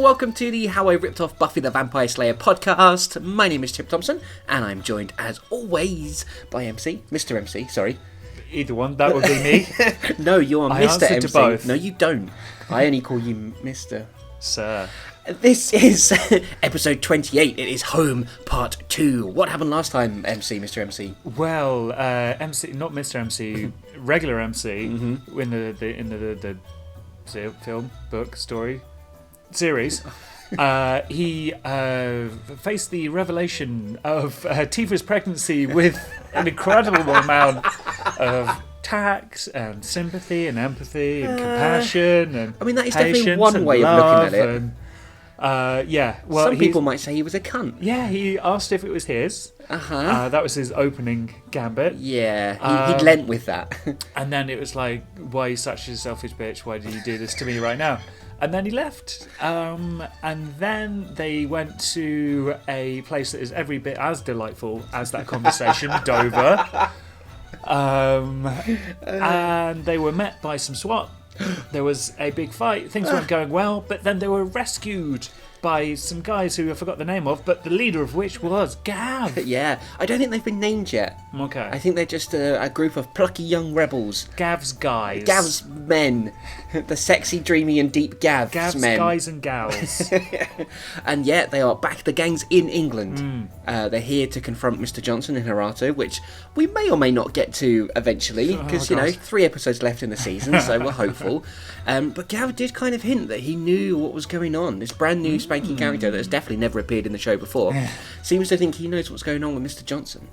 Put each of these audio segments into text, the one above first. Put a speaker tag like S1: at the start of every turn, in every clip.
S1: welcome to the How I Ripped Off Buffy the Vampire Slayer podcast. My name is Chip Thompson, and I'm joined, as always, by Mr. MC, sorry.
S2: Either one, that would be me.
S1: No, you are Mr. MC.
S2: To both.
S1: No, you don't. I only call you Mr.
S2: Sir.
S1: This is episode 28. It is Home Part 2. What happened last time, Mr. MC?
S2: Well, MC, not Mr. MC, regular MC, in the film, book, story, series. He faced the revelation of Tifa's pregnancy with an incredible amount of tact and sympathy and empathy and compassion and
S1: I mean, that is definitely one way of looking at it.
S2: Well,
S1: some people might say he was a cunt.
S2: Yeah, he asked if it was his. That was his opening gambit.
S1: Yeah, he lent with that.
S2: And then it was like, why are you such a selfish bitch? Why did you do this to me right now? And then he left. And then they went to a place that is every bit as delightful as that conversation, Dover. And they were met by some SWAT. There was a big fight. Things weren't going well, but then they were rescued by some guys who I forgot the name of, but the leader of which was Gav.
S1: Yeah, I don't think they've been named yet.
S2: Okay.
S1: I think they're just a group of plucky young rebels.
S2: Gav's guys.
S1: Gav's men. The sexy, dreamy and deep Gav's men.
S2: Guys and gals.
S1: And yet they are back. The gang's in England. They're here to confront Mr. Johnson and Herato, which we may or may not get to eventually, because, 3 episodes left in the season, so we're hopeful. But Gav did kind of hint that he knew what was going on. This brand new spanking character that has definitely never appeared in the show before seems to think he knows what's going on with Mr. Johnson.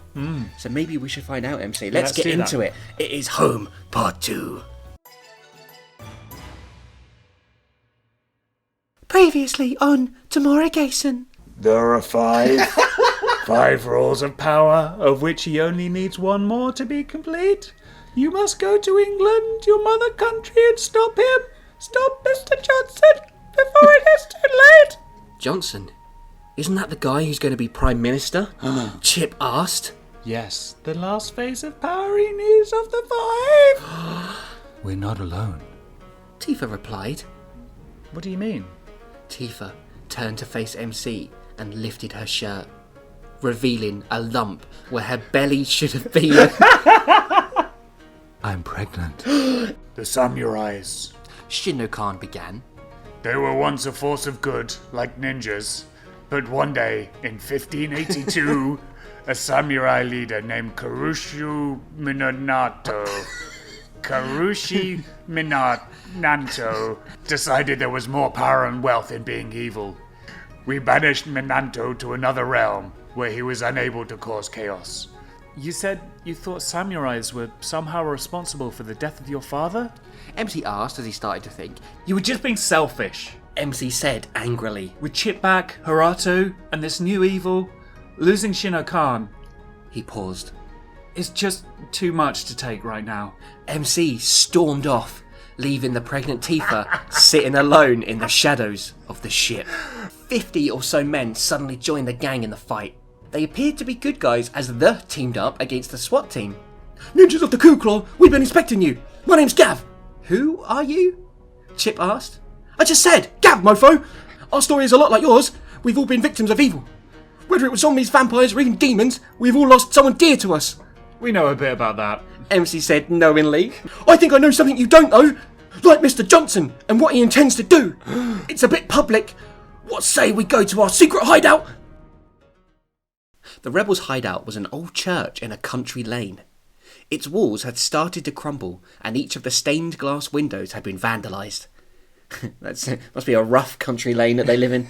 S1: So maybe we should find out, MC. Let's get into it. It is Home Part 2. Previously on Tamora Gayson.
S2: There are 5 roles of power, of which he only needs one more to be complete. You must go to England, your mother country, and stop him. Stop Mr. Johnson before it is too late.
S1: Johnson? Isn't that the guy who's going to be Prime Minister? Chip asked.
S2: Yes, the last phase of power he needs of the 5.
S3: We're not alone.
S1: Tifa replied.
S2: What do you mean?
S1: Tifa turned to face MC and lifted her shirt, revealing a lump where her belly should have been.
S3: I'm pregnant.
S2: The samurais.
S1: Shinno-kan began.
S2: They were once a force of good, like ninjas. But one day, in 1582, a samurai leader named Karushi Minato decided there was more power and wealth in being evil. We banished Minato to another realm, where he was unable to cause chaos. You said you thought samurais were somehow responsible for the death of your father?
S1: MC asked as he started to think.
S2: You were just being selfish.
S1: MC said angrily.
S2: With Chip back, Herato, and this new evil, losing Shinno-kan.
S1: He paused.
S2: It's just too much to take right now.
S1: MC stormed off, leaving the pregnant Tifa sitting alone in the shadows of the ship. 50 or so men suddenly joined the gang in the fight. They appeared to be good guys as the teamed up against the SWAT team. Ninjas of the Ku Claw, we've been inspecting you. My name's Gav. Who are you? Chip asked. I just said, Gav, mofo. Our story is a lot like yours. We've all been victims of evil. Whether it was zombies, vampires, or even demons, we've all lost someone dear to us.
S2: We know a bit about that.
S1: MC said knowingly. I think I know something you don't know. Like Mr. Johnson and what he intends to do. It's a bit public. What say we go to our secret hideout? The rebels' hideout was an old church in a country lane. Its walls had started to crumble and each of the stained glass windows had been vandalised. That must be a rough country lane that they live in.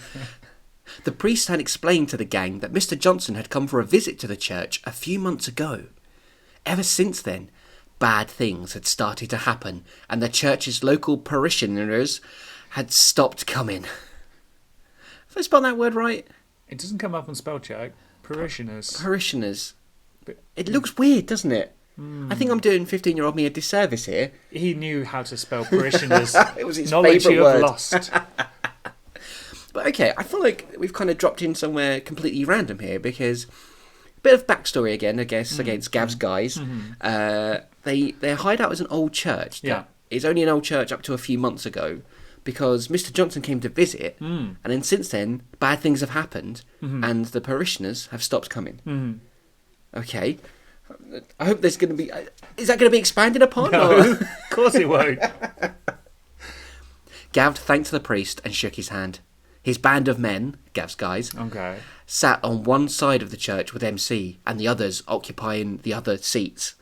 S1: The priest had explained to the gang that Mr. Johnson had come for a visit to the church a few months ago. Ever since then, bad things had started to happen and the church's local parishioners had stopped coming. Have I spelled that word right?
S2: It doesn't come up on spell check. Parishioners.
S1: Parishioners. It looks weird, doesn't it? I think I'm doing 15-year-old me a disservice here.
S2: He knew how to spell parishioners.
S1: It was his
S2: knowledge
S1: favourite
S2: you
S1: word.
S2: have lost.
S1: But okay, I feel like we've kind of dropped in somewhere completely random here because a bit of backstory again, I guess, against Gav's guys. Their hideout is an old church.
S2: Yeah.
S1: It's only an old church up to a few months ago, because Mr. Johnson came to visit, and then since then, bad things have happened, and the parishioners have stopped coming. Okay. I hope there's going to be... Is that going to be expanded upon?
S2: No,
S1: or?
S2: of course it won't.
S1: Gav thanked the priest and shook his hand. His band of men, Gav's guys,
S2: Okay.
S1: sat on one side of the church with MC and the others occupying the other seats.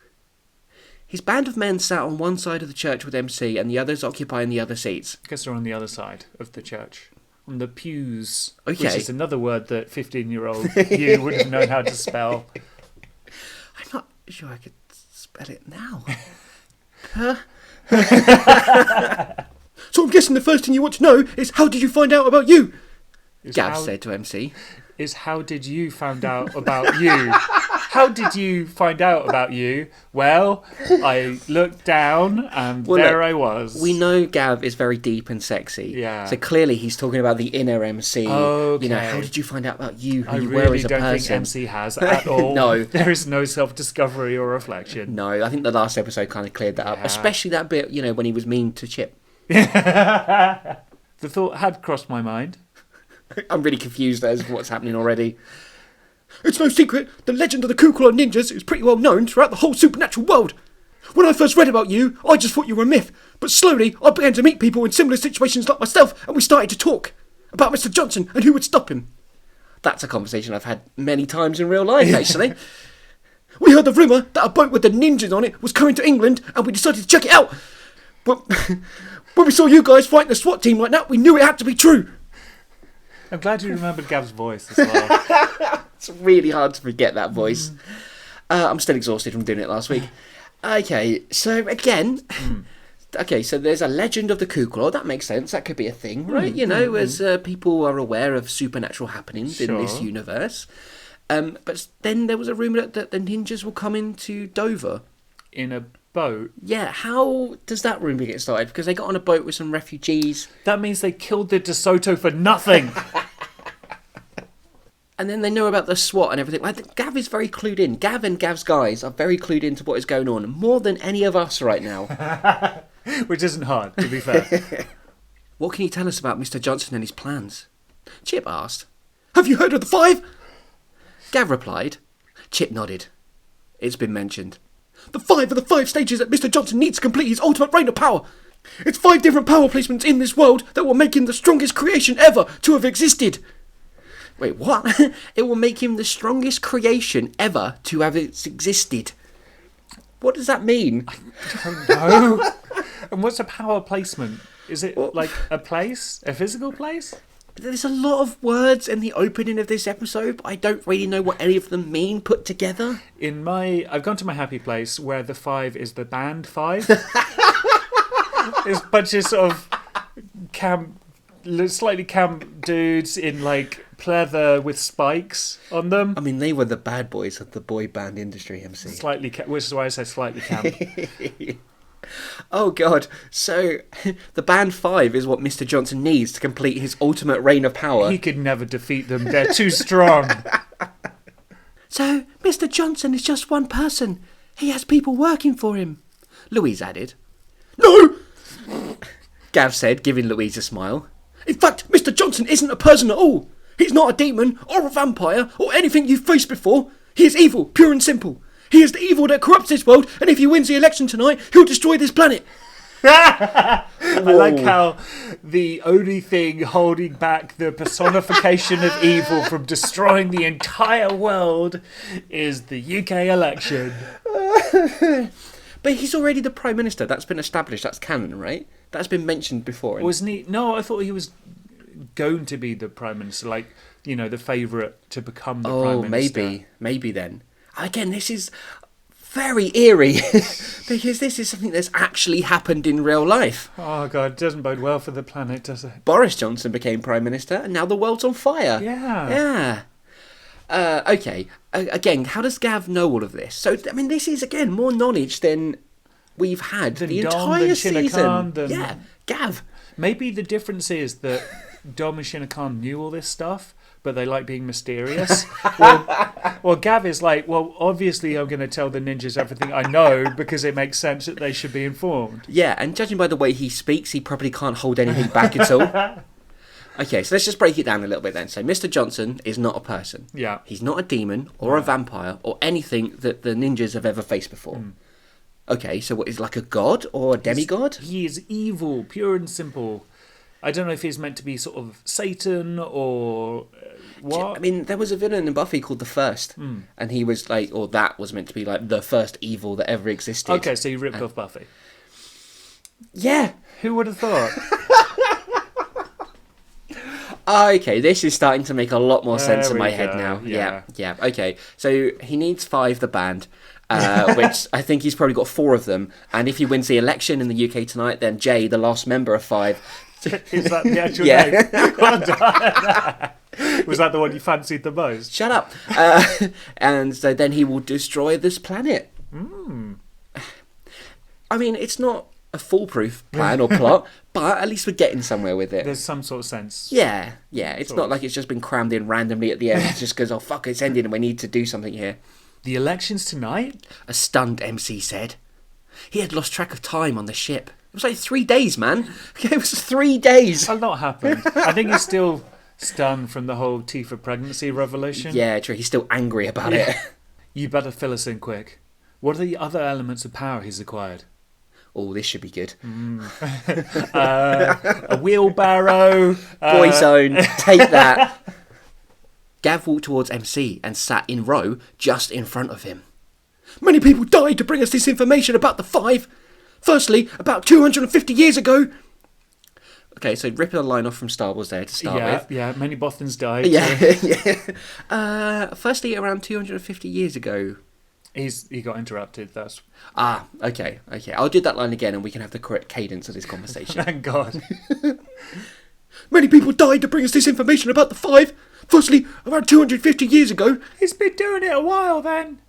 S1: His band of men sat on one side of the church with MC and the others occupying the other seats.
S2: I guess they're on the other side of the church. On the pews.
S1: Okay.
S2: Which is another word that 15-year-old you would have known how to spell.
S1: I'm not sure I could spell it now. So I'm guessing the first thing you want to know is how did you find out about you? Gav said to MC.
S2: Is how did you find out about you? How did you find out about you? Well, I looked down and there I was.
S1: We know Gav is very deep and sexy.
S2: Yeah.
S1: So clearly he's talking about the inner MC.
S2: Okay.
S1: You know, how did you find out about you, who
S2: I
S1: you
S2: really
S1: were as a
S2: don't
S1: person?
S2: think MC has at all.
S1: No.
S2: There is no self-discovery or reflection.
S1: No, I think the last episode kind of cleared that up.
S2: Yeah.
S1: Especially that bit, you know, when he was mean to Chip.
S2: The thought had crossed my mind.
S1: I'm really confused as to what's happening already. It's no secret, the legend of the Kukula ninjas is pretty well known throughout the whole supernatural world. When I first read about you, I just thought you were a myth, but slowly I began to meet people in similar situations like myself, and we started to talk about Mr. Johnson and who would stop him. That's a conversation I've had many times in real life, actually. We heard the rumour that a boat with the ninjas on it was coming to England, and we decided to check it out. But when we saw you guys fighting the SWAT team like that, we knew it had to be true.
S2: I'm glad you remembered Gav's voice as well.
S1: It's really hard to forget that voice. I'm still exhausted from doing it last week. Okay, so again... Okay, so there's a legend of the Kukula. That makes sense. That could be a thing, right? You know, as people are aware of supernatural happenings in this universe. But then there was a rumour that the ninjas were coming to Dover.
S2: In a boat?
S1: Yeah, how does that rumour get started? Because they got on a boat with some refugees.
S2: That means they killed the DeSoto for nothing!
S1: And then they know about the SWAT and everything. I think Gav is very clued in. Gav and Gav's guys are very clued into what is going on, more than any of us right now.
S2: Which isn't hard, to be fair.
S1: What can you tell us about Mr. Johnson and his plans? Chip asked. Have you heard of the 5? Gav replied. Chip nodded. It's been mentioned. The 5 are the 5 stages that Mr. Johnson needs to complete his ultimate reign of power. It's 5 different power placements in this world that will make him the strongest creation ever to have existed. Wait, what? It will make him the strongest creation ever to have existed. What does that mean?
S2: I don't know. And what's a power placement? Is it like a place? A physical place?
S1: There's a lot of words in the opening of this episode, but I don't really know what any of them mean put together.
S2: I've gone to my happy place where the 5 is the band 5. It's a bunch of sort of slightly camp dudes in like pleather with spikes on them.
S1: I mean, they were the bad boys of the boy band industry, MC.
S2: Which is why I say slightly camp.
S1: Oh god, so the band 5 is what Mr. Johnson needs to complete his ultimate reign of power.
S2: He could never defeat them, they're too strong.
S1: So, Mr. Johnson is just one person. He has people working for him, Louise added. No! Gav said, giving Louise a smile. In fact, Mr. Johnson isn't a person at all. He's not a demon, or a vampire, or anything you've faced before. He is evil, pure and simple. He is the evil that corrupts this world, and if he wins the election tonight, he'll destroy this planet.
S2: I like how the only thing holding back the personification of evil from destroying the entire world is the UK election.
S1: But he's already the Prime Minister. That's been established. That's canon, right? That's been mentioned before.
S2: Wasn't he? No, I thought he was going to be the Prime Minister, like, you know, the favourite to become the Prime Minister.
S1: Oh, maybe then. Again, this is very eerie because this is something that's actually happened in real life.
S2: Oh god, it doesn't bode well for the planet, does it?
S1: Boris Johnson became Prime Minister and now the world's on fire.
S2: Yeah.
S1: Okay, again, how does Gav know all of this? So, I mean, this is, again, more knowledge than we've had the entire season. Yeah, Gav.
S2: Maybe the difference is that Dom and Shinna Khan knew all this stuff, but they like being mysterious. Well, Gav is like, well, obviously I'm going to tell the ninjas everything I know because it makes sense that they should be informed.
S1: Yeah, and judging by the way he speaks, he probably can't hold anything back at all. Okay, so let's just break it down a little bit then. So Mr. Johnson is not a person.
S2: Yeah.
S1: He's not a demon or a vampire or anything that the ninjas have ever faced before. Okay, so what is like a god or a demigod?
S2: He is evil, pure and simple. I don't know if he's meant to be sort of Satan or what.
S1: I mean, there was a villain in Buffy called the First, and he was like, or that was meant to be like the first evil that ever existed.
S2: Okay, so you ripped off Buffy.
S1: Yeah.
S2: Who would have thought?
S1: Okay, this is starting to make a lot more sense in my head
S2: go,
S1: now.
S2: yeah.
S1: Yeah. Okay, so he needs 5, the band, which I think he's probably got 4 of them. And if he wins the election in the UK tonight, then Jay, the last member of 5.
S2: Is that the actual
S1: Yeah.
S2: name? Well done. Was that the one you fancied the most?
S1: Shut up. And so then he will destroy this planet. I mean, it's not a foolproof plan or plot, but at least we're getting somewhere with it.
S2: There's some sort of sense.
S1: Yeah. It's not like it's just been crammed in randomly at the end. It's just because, oh, fuck, it's ending and we need to do something here.
S2: The election's tonight?
S1: A stunned MC said. He had lost track of time on the ship. It was like 3 days, man. It was 3 days.
S2: A lot happened. I think he's still stunned from the whole Tifa pregnancy revelation.
S1: Yeah, true. He's still angry about it.
S2: You better fill us in quick. What are the other elements of power he's acquired?
S1: Oh, this should be good.
S2: A wheelbarrow.
S1: Boyzone, take that. Gav walked towards MC and sat in row just in front of him. Many people died to bring us this information about the 5. Firstly, about 250 years ago. Okay, so ripping a line off from Star Wars there to start with.
S2: Yeah, many Bothans died.
S1: Yeah. Firstly, around 250 years ago.
S2: He got interrupted, that's...
S1: Okay. I'll do that line again and we can have the correct cadence of this conversation.
S2: Thank God.
S1: Many people died to bring us this information about the 5. Firstly, around 250 years ago.
S2: He's been doing it a while then.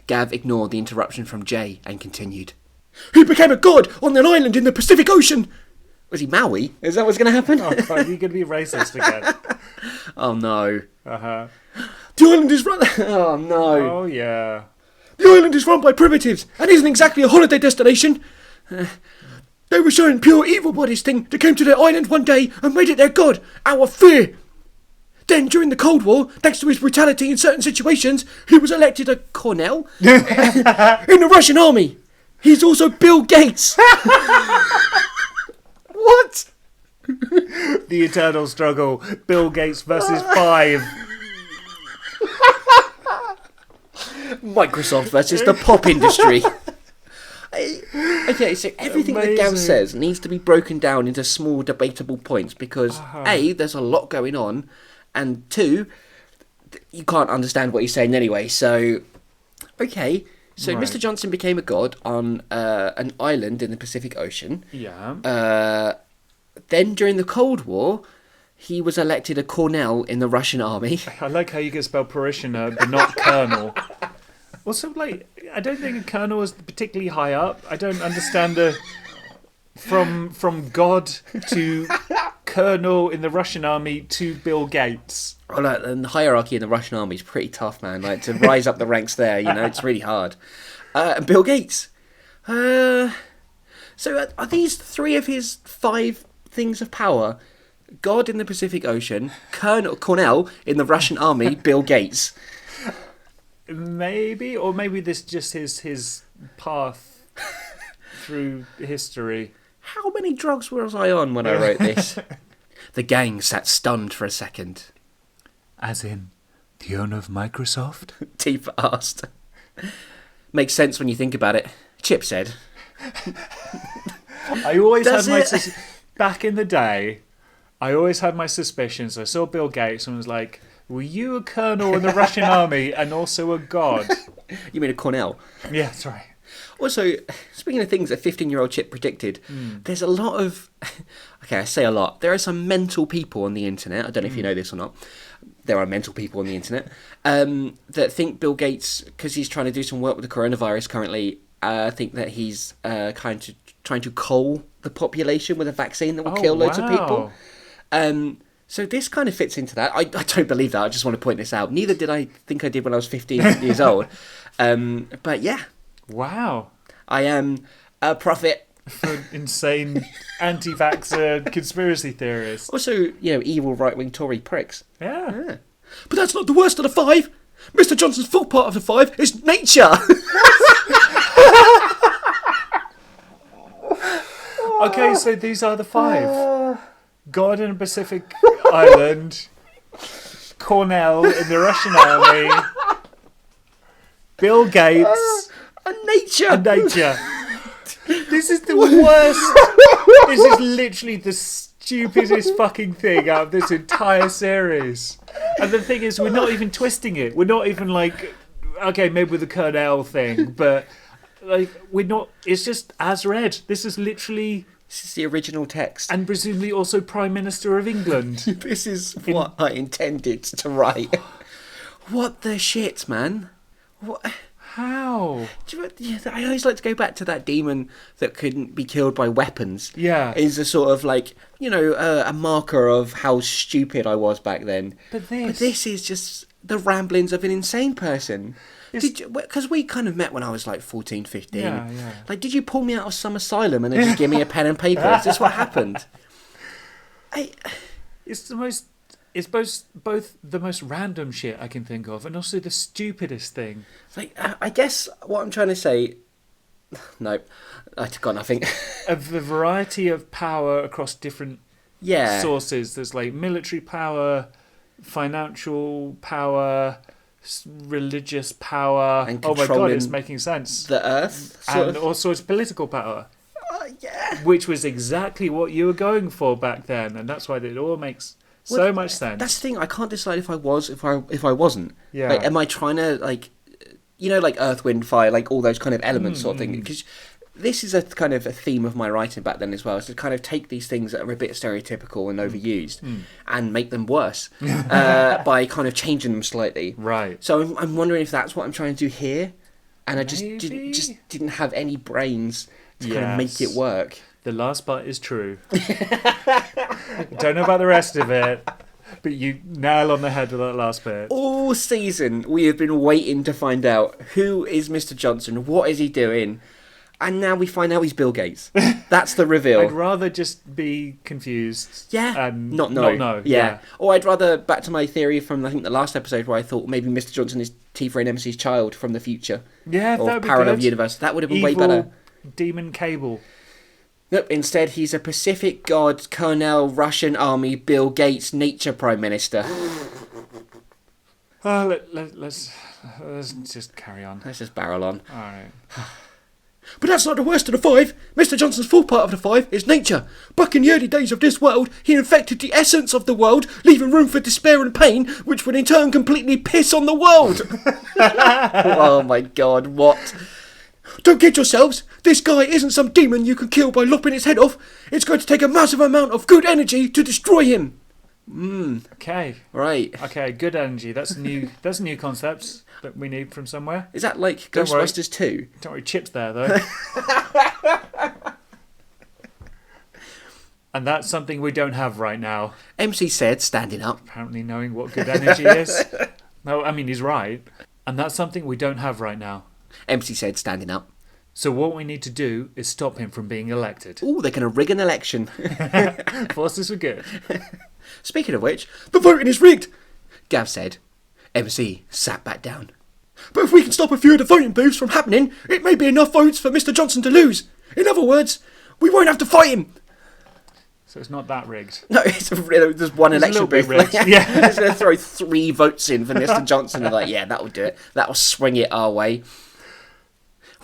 S1: Gav ignored the interruption from Jay and continued. He became a god on an island in the Pacific Ocean. Was he Maui? Is that what's going to happen?
S2: Oh, God, you're going to be racist again.
S1: Oh, no.
S2: Uh-huh.
S1: The island is run... Oh, no.
S2: Oh, yeah.
S1: The island is run by primitives and isn't exactly a holiday destination. They were showing pure evil by this thing that came to their island one day and made it their god out of fear. Then, during the Cold War, thanks to his brutality in certain situations, he was elected a colonel in the Russian army. He's also Bill Gates. What?
S2: The eternal struggle. Bill Gates versus 5.
S1: Microsoft versus the pop industry. Okay, so everything that Gav says needs to be broken down into small debatable points because A, there's a lot going on, and 2, you can't understand what he's saying anyway. So, okay, so
S2: Right.
S1: Mr. Johnson became a god on an island in the Pacific Ocean.
S2: Yeah.
S1: Then during the Cold War, he was elected a colonel in the Russian army.
S2: I like how you can spell parishioner, but not colonel. Also, like, I don't think a colonel is particularly high up. I don't understand the... From God to colonel in the Russian army to Bill Gates.
S1: Well, and the hierarchy in the Russian army is pretty tough, man. Like, to rise up the ranks there, it's really hard. And Bill Gates. So are these 3 of his 5 things of power? God in the Pacific Ocean, Cornell in the Russian army, Bill Gates.
S2: Maybe, or maybe this just his path through history.
S1: How many drugs was I on when I wrote this? The gang sat stunned for a second.
S2: As in, the owner of Microsoft?
S1: Tifa asked. Makes sense when you think about it. Chip said.
S2: I always
S1: Does
S2: had my
S1: it?
S2: back in the day. I always had my suspicions. I saw Bill Gates and was like, "Were you a colonel in the Russian army and also a god?"
S1: You mean a Cornell?
S2: Yeah, that's right.
S1: Also, speaking of things that 15-year-old Chip predicted, there's a lot of... Okay, I say a lot. There are some mental people on the internet. I don't know if you know this or not. There are mental people on the internet that think Bill Gates, because he's trying to do some work with the coronavirus currently, think that he's kind of trying to cull the population with a vaccine that will kill loads of people. So this kind of fits into that. I don't believe that. I just want to point this out. Neither did I think I did when I was 15 years old. But yeah.
S2: Wow.
S1: I am a prophet.
S2: For insane anti-vaxxer conspiracy theorists.
S1: Also, evil right-wing Tory pricks.
S2: Yeah.
S1: But that's not the worst of the 5. Mr. Johnson's full part of the 5 is nature.
S2: Okay, so these are the 5. God in a Pacific island. Cornell in the Russian army. Bill Gates.
S1: And nature.
S2: And nature. This is the worst. This is literally the stupidest fucking thing out of this entire series. And the thing is, we're not even twisting it. We're not even like, okay, maybe with the Cornell thing, but like we're not. It's just as read. This is literally.
S1: This is the original text.
S2: And presumably also Prime Minister of England.
S1: This is what I intended to write. What the shit, man? What?
S2: How?
S1: I always like to go back to that demon that couldn't be killed by weapons.
S2: Yeah.
S1: Is a sort of like, a marker of how stupid I was back then.
S2: But
S1: this is just the ramblings of an insane person. Because we kind of met when I was like 14, 15.
S2: Yeah.
S1: Like, did you pull me out of some asylum and then just give me a pen and paper? Is this what happened?
S2: It's both the most random shit I can think of and also the stupidest thing.
S1: Like, I guess what I'm trying to say... No, I've got nothing.
S2: Of the variety of power across different sources. There's like military power, financial power, religious power.
S1: And
S2: oh my god, it's making sense.
S1: The earth.
S2: And all sorts of political power.
S1: Yeah.
S2: Which was exactly what you were going for back then. And that's why it all makes... so much sense.
S1: That's the thing. I can't decide if I was, if I wasn't.
S2: Yeah.
S1: Like, am I trying to like Earth, Wind, Fire, like all those kind of elements sort of thing? Because this is a kind of a theme of my writing back then as well, is to kind of take these things that are a bit stereotypical and overused and make them worse by kind of changing them slightly.
S2: Right.
S1: So I'm wondering if that's what I'm trying to do here, and I just didn't have any brains to kind of make it work.
S2: The last part is true. Don't know about the rest of it, but you nail on the head with that last bit.
S1: All season, we have been waiting to find out who is Mr. Johnson, what is he doing, and now we find out he's Bill Gates. That's the reveal.
S2: I'd rather just be confused.
S1: Yeah,
S2: and
S1: not know.
S2: Not know.
S1: Yeah. Or I'd rather, back to my theory from I think the last episode where I thought maybe Mr. Johnson is T3NMC's child from the future.
S2: Yeah,
S1: or
S2: that would be
S1: parallel
S2: good.
S1: universe. That would have been
S2: Evil
S1: way better.
S2: Demon Cable.
S1: Nope, instead he's a Pacific God, Colonel, Russian Army, Bill Gates, Nature Prime Minister.
S2: Let's just carry on.
S1: Let's just barrel on.
S2: Alright.
S1: But that's not the worst of the 5. Mr. Johnson's full part of the 5 is nature. Back in the early days of this world, he infected the essence of the world, leaving room for despair and pain, which would in turn completely piss on the world. Oh my god, what? Don't kid yourselves. This guy isn't some demon you can kill by lopping his head off. It's going to take a massive amount of good energy to destroy him.
S2: Okay.
S1: Right.
S2: Okay, good energy. That's new. That's a new concept that we need from somewhere.
S1: Is that like
S2: Don't worry.
S1: Ghostbusters 2?
S2: Don't worry, Chip's there though. And that's something we don't have right now.
S1: MC said, standing up.
S2: Apparently knowing what good energy is. No, I mean, he's right. And that's something we don't have right now.
S1: MC said, standing up.
S2: So what we need to do is stop him from being elected.
S1: Ooh, they're going to rig an election.
S2: Forces are good.
S1: Speaking of which, the voting is rigged, Gav said. MC sat back down. But if we can stop a few of the voting booths from happening, it may be enough votes for Mr. Johnson to lose. In other words, we won't have to fight him.
S2: So it's not that rigged.
S1: No, there's one election booth.
S2: Yeah.
S1: Just going to throw 3 votes in for Mr. Johnson. And yeah, that'll do it. That'll swing it our way.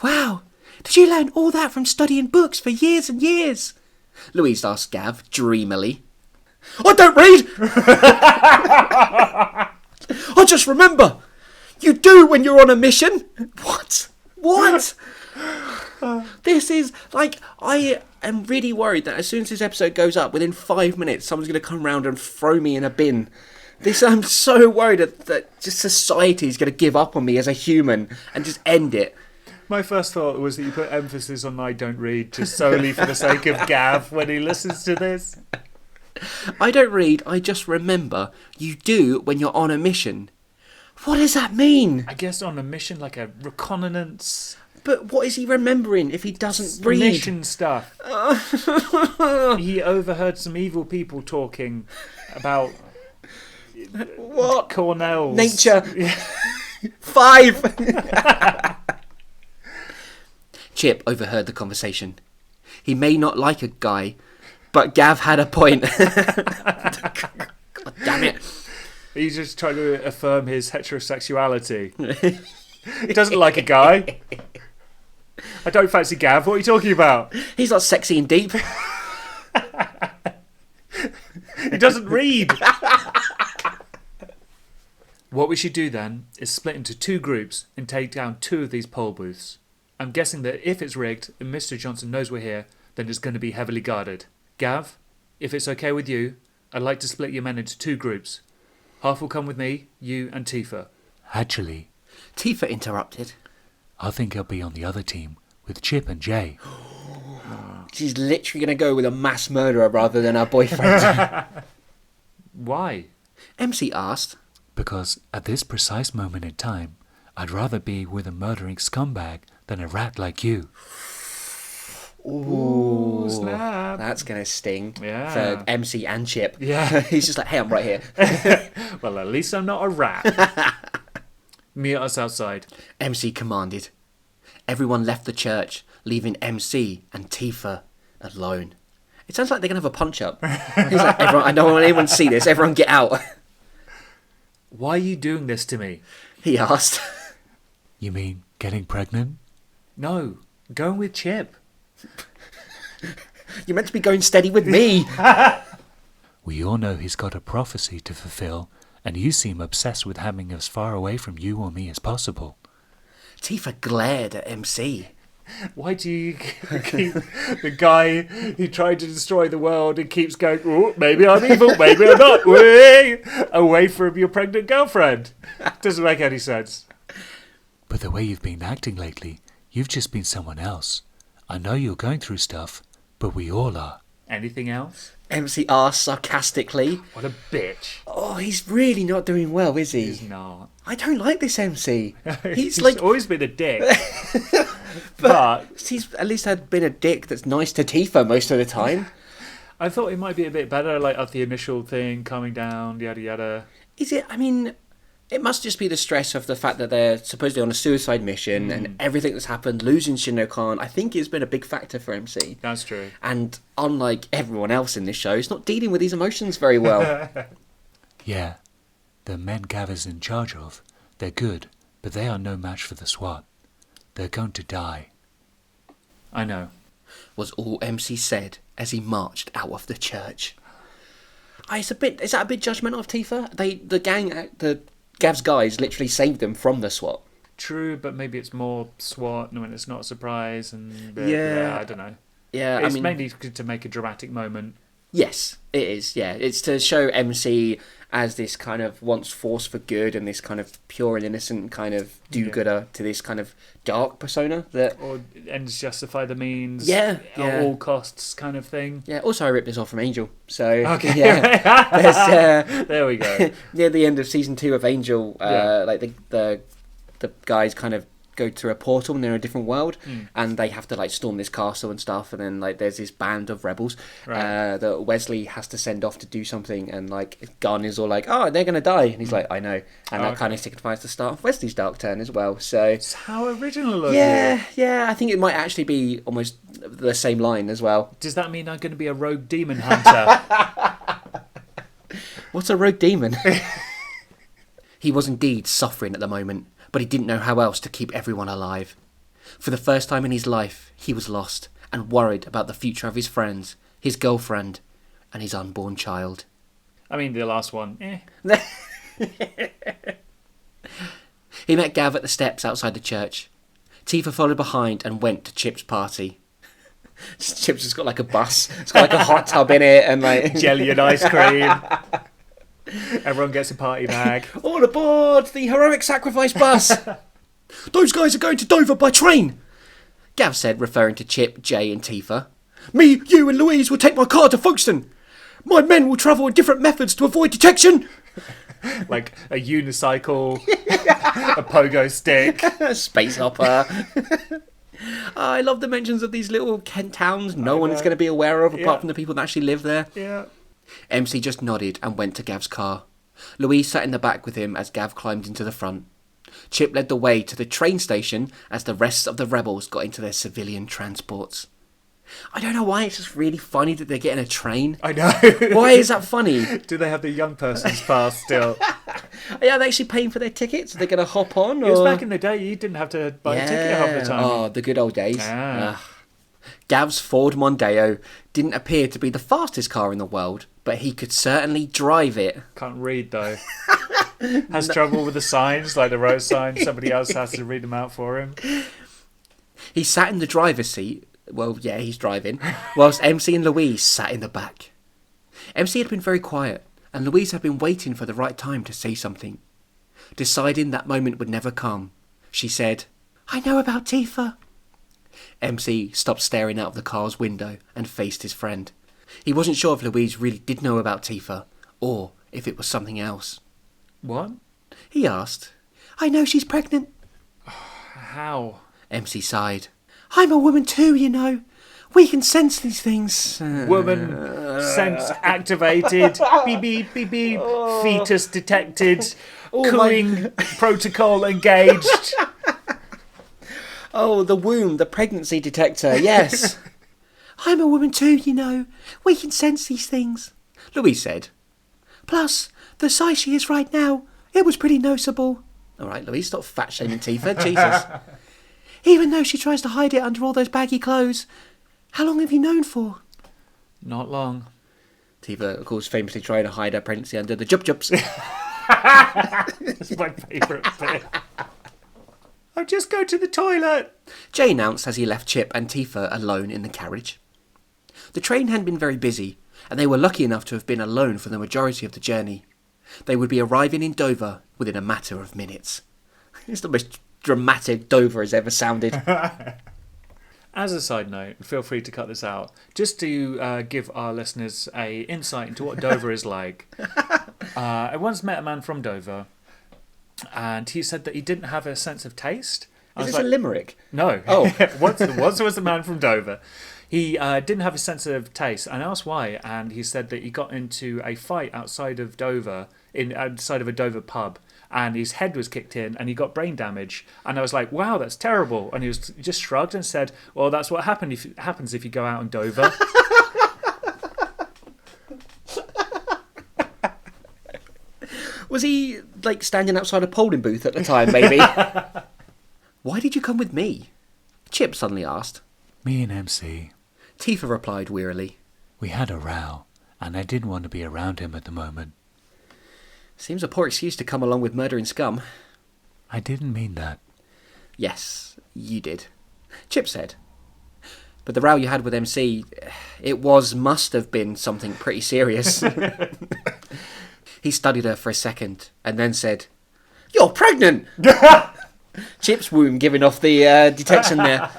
S1: Wow, did you learn all that from studying books for years and years? Louise asked Gav dreamily. I don't read! I just remember. You do when you're on a mission. What? This is like, I am really worried that as soon as this episode goes up, within 5 minutes, someone's going to come around and throw me in a bin. I'm so worried that just society is going to give up on me as a human and just end it.
S2: My first thought was that you put emphasis on I don't read just solely for the sake of Gav when he listens to this.
S1: I don't read, I just remember. You do when you're on a mission. What does that mean?
S2: I guess on a mission, like a reconnaissance.
S1: But what is he remembering if he doesn't read?
S2: Mission stuff. He overheard some evil people talking about
S1: what?
S2: Cornell's.
S1: Nature. 5. Chip overheard the conversation. He may not like a guy, but Gav had a point. God damn it.
S2: He's just trying to affirm his heterosexuality. He doesn't like a guy. I don't fancy Gav. What are you talking about?
S1: He's not sexy and deep.
S2: He doesn't read. What we should do then is split into 2 groups and take down 2 of these poll booths. I'm guessing that if it's rigged and Mr. Johnson knows we're here, then it's going to be heavily guarded. Gav, if it's okay with you, I'd like to split your men into 2 groups. Half will come with me, you and Tifa.
S3: Actually,
S1: Tifa interrupted.
S3: I think I'll be on the other team with Chip and Jay.
S1: She's literally going to go with a mass murderer rather than her boyfriend.
S2: Why?
S1: MC asked.
S3: Because at this precise moment in time, I'd rather be with a murdering scumbag than a rat like you.
S1: Ooh,
S2: snap.
S1: That's going to sting.
S2: Yeah.
S1: For MC and Chip.
S2: Yeah.
S1: He's just like, hey, I'm right here.
S2: Well, at least I'm not a rat. Meet us outside.
S1: MC commanded. Everyone left the church, leaving MC and Tifa alone. It sounds like they're going to have a punch-up. He's like, everyone, I don't want anyone to see this. Everyone get out.
S2: Why are you doing this to me?
S1: He asked.
S3: You mean getting pregnant?
S2: No, going with Chip.
S1: You're meant to be going steady with me.
S3: We all know he's got a prophecy to fulfill, and you seem obsessed with having as far away from you or me as possible.
S1: Tifa glared at MC.
S2: Why do you keep the guy who tried to destroy the world and keeps going, oh, maybe I'm evil, maybe I'm not, away from your pregnant girlfriend? Doesn't make any sense.
S3: But the way you've been acting lately, you've just been someone else. I know you're going through stuff, but we all are.
S2: Anything else?
S1: MC asked sarcastically.
S2: What a bitch.
S1: Oh, he's really not doing well, is he?
S2: He's not.
S1: I don't like this MC.
S2: He's
S1: like
S2: always been a dick. but
S1: he's at least had been a dick that's nice to Tifa most of the time.
S2: I thought it might be a bit better, like at the initial thing, calming down, yada yada.
S1: Is it? I mean, it must just be the stress of the fact that they're supposedly on a suicide mission and everything that's happened, losing Shinno-kan, I think has been a big factor for MC.
S2: That's true.
S1: And unlike everyone else in this show, he's not dealing with these emotions very well.
S3: Yeah, the men Gav is in charge of, they're good, but they are no match for the SWAT. They're going to die.
S2: I know.
S1: Was all MC said as he marched out of the church. Is that a bit judgmental of Tifa? The Gav's guys literally saved them from the SWAT.
S2: True, but maybe it's more SWAT when it's not a surprise, and
S1: Yeah.
S2: I don't know.
S1: Yeah,
S2: It's mainly to make a dramatic moment.
S1: Yes, it is. Yeah, it's to show MC as this kind of once force for good and this kind of pure and innocent kind of do-gooder to this kind of dark persona that.
S2: Or ends justify the means.
S1: Yeah,
S2: At all costs, kind of thing.
S1: Yeah. Also, I ripped this off from Angel. So
S2: Okay.
S1: yeah,
S2: There we go.
S1: near the end of season 2 of Angel, like the guys kind of go to a portal and they're in a different world, and they have to like storm this castle and stuff, and then like there's this band of rebels that Wesley has to send off to do something, and like Gunn is all like, oh, they're gonna die, and he's like, I know, and that kind of signifies the start of Wesley's dark turn as well. So
S2: It's how original of you.
S1: yeah, I think it might actually be almost the same line as well.
S2: Does that mean I'm going to be a rogue demon hunter?
S1: What's a rogue demon? He was indeed suffering at the moment, but he didn't know how else to keep everyone alive. For the first time in his life, he was lost and worried about the future of his friends, his girlfriend, and his unborn child.
S2: I mean, the last one.
S1: He met Gav at the steps outside the church. Tifa followed behind and went to Chip's party. Chip's just got like a bus. It's got like a hot tub in it and like
S2: Jelly and ice cream. Everyone gets a party bag.
S1: all aboard the heroic sacrifice bus. Those guys are going to Dover by train, Gav said, referring to Chip, Jay and Tifa. Me, you and Louise will take my car to Folkestone. My men will travel in different methods to avoid detection.
S2: Like a unicycle, a pogo stick.
S1: Space hopper. I love the mentions of these little Kent towns no one is going to be aware of apart from the people that actually live there.
S2: Yeah.
S1: MC just nodded and went to Gav's car. Louise sat in the back with him as Gav climbed into the front. Chip led the way to the train station as the rest of the rebels got into their civilian transports. I don't know why, it's just really funny that they're getting a train.
S2: I know.
S1: Why is that funny?
S2: Do they have the young person's pass still?
S1: Are they actually paying for their tickets? Are they going to hop on?
S2: It was back in the day, you didn't have to buy a ticket half the time.
S1: Oh, the good old days.
S2: Ah.
S1: Gav's Ford Mondeo didn't appear to be the fastest car in the world, but he could certainly drive it.
S2: Can't read though. Has trouble with the signs, like the road signs. Somebody else has to read them out for him.
S1: He sat in the driver's seat. Well, yeah, he's driving. Whilst MC and Louise sat in the back. MC had been very quiet, and Louise had been waiting for the right time to say something. Deciding that moment would never come, she said, "I know about Tifa." MC stopped staring out of the car's window and faced his friend. He wasn't sure if Louise really did know about Tifa, or if it was something else.
S2: What?
S1: He asked. "I know she's pregnant."
S2: How?
S1: MC sighed. "I'm a woman too, you know. We can sense these things."
S2: Woman, sense activated, beep beep, beep beep, fetus detected, cooing protocol engaged.
S1: Oh, the womb, the pregnancy detector, yes. "I'm a woman too, you know. We can sense these things," Louise said. "Plus, the size she is right now, it was pretty noticeable." All right, Louise, stop fat-shaming Tifa, Jesus. "Even though she tries to hide it under all those baggy clothes. How long have you known for?"
S2: Not long.
S1: Tifa, of course, famously trying to hide her pregnancy under the jup-jups.
S2: That's my favourite bit. I'll just go to the toilet.
S1: Jay announced as he left Chip and Tifa alone in the carriage. The train hadn't been very busy, and they were lucky enough to have been alone for the majority of the journey. They would be arriving in Dover within a matter of minutes. It's the most dramatic Dover has ever sounded.
S2: As a side note, feel free to cut this out, just to give our listeners a insight into what Dover is like. I once met a man from Dover, and he said that he didn't have a sense of taste.
S1: Is this a limerick?
S2: No.
S1: Oh.
S2: Once was the man from Dover. He didn't have a sense of taste, and I asked why, and he said that he got into a fight outside of Dover, outside of a Dover pub, and his head was kicked in and he got brain damage. And I was like, wow, that's terrible. And he just shrugged and said, well, that's what happens if you go out in Dover.
S1: Was he, like, standing outside a polling booth at the time, maybe? "Why did you come with me?" Chip suddenly asked.
S3: Me and MC,
S1: Tifa replied wearily.
S3: we had a row, and I didn't want to be around him at the moment.
S1: Seems a poor excuse to come along with murdering scum.
S3: I didn't mean that.
S1: Yes, you did, Chip said. But the row you had with MC, must have been something pretty serious. He studied her for a second and then said, "You're pregnant!" Chip's womb giving off the detection there.